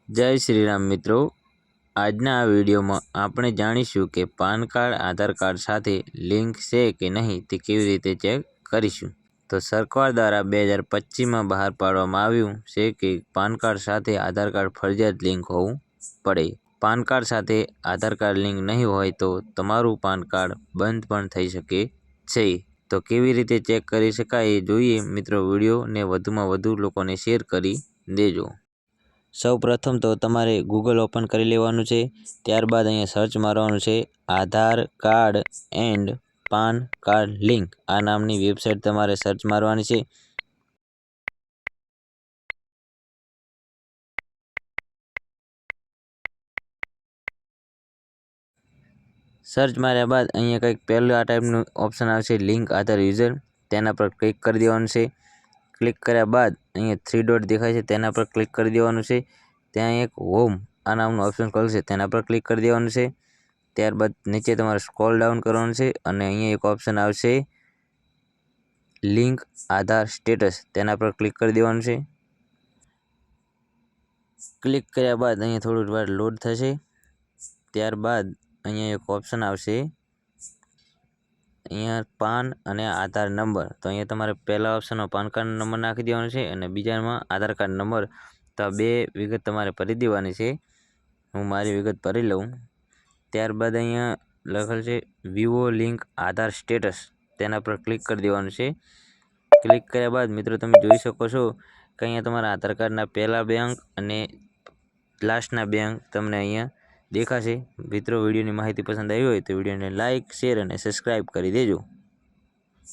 જય શ્રી રામ મિત્રો, આજના આ વિડીયોમાં આપણે જાણીશું કે પાન કાર્ડ આધાર કાર્ડ સાથે લિંક છે કે નહીં તે કેવી રીતે ચેક કરીશું। તો સરકાર દ્વારા 2025માં બહાર પાડવામાં આવ્યું છે કે પાન કાર્ડ સાથે આધાર કાર્ડ ફરજિયાત લિંક હોવું પડે। પાન કાર્ડ સાથે આધાર કાર્ડ લિંક નહીં હોય તો તમારું પાન કાર્ડ બંધ પણ થઈ શકે છે। તો કેવી રીતે ચેક કરી શકાય એ જોઈએ મિત્રો। વિડીયોને વધુમાં વધુ લોકોને શેર કરી દેજો। સૌપ્રથમ તો તમારે ગૂગલ ઓપન કરી લેવાનું છે। ત્યારબાદ અહીંયા સર્ચ મારવાનું છે Aadhaar card and PAN card link આ નામની વેબસાઇટ તમારે સર્ચ મારવાની છે। સર્ચ માર્યા બાદ અહીંયા કંઈક પહેલું આ ટાઈપનું ઓપ્શન આવશે લિંક આધાર યુઝર, તેના પર ક્લિક કરી દેવાનું છે। ક્લિક કર્યા બાદ અહીંયા 3 ડોટ દેખાય છે તેના પર ક્લિક કરી દેવાનું છે। ત્યાં એક હોમ આ નામનું ઓપ્શન ખુલશે તેના પર ક્લિક કરી દેવાનું છે। ત્યારબાદ નીચે તમારે સ્ક્રોલ ડાઉન કરવાનું છે અને અહીંયા એક ઓપ્શન આવશે લિંક આધાર સ્ટેટસ તેના પર ક્લિક કરી દેવાનું છે। ક્લિક કર્યા બાદ અહીંયા થોડી વાર લોડ થશે। ત્યારબાદ અહીંયા એક ઓપ્શન આવશે અહીંયા પાન અને આધાર નંબર। તો અહીંયા તમારે પહેલા ઓપ્શનમાં પાન કાર્ડ નંબર નાખી દેવાનો છે અને બીજામાં આધાર કાર્ડ નંબર। તો આ બે વિગત તમારે ભરી દેવાની છે। હું મારી વિગત ભરી લઉં। ત્યારબાદ અહીંયા લખેલ છે વિવો લિંક આધાર સ્ટેટસ તેના પર ક્લિક કરી દેવાનું છે। ક્લિક કર્યા બાદ મિત્રો તમે જોઈ શકો છો કે અહીંયા તમારા આધાર કાર્ડના પહેલા બે અંક અને લાસ્ટના બે અંક તમને અહીંયા દેખાશે। મિત્રો વિડીયોની માહિતી પસંદ આવી હોય તો વિડીયોને લાઇક, શેર અને સબસ્ક્રાઈબ કરી દેજો।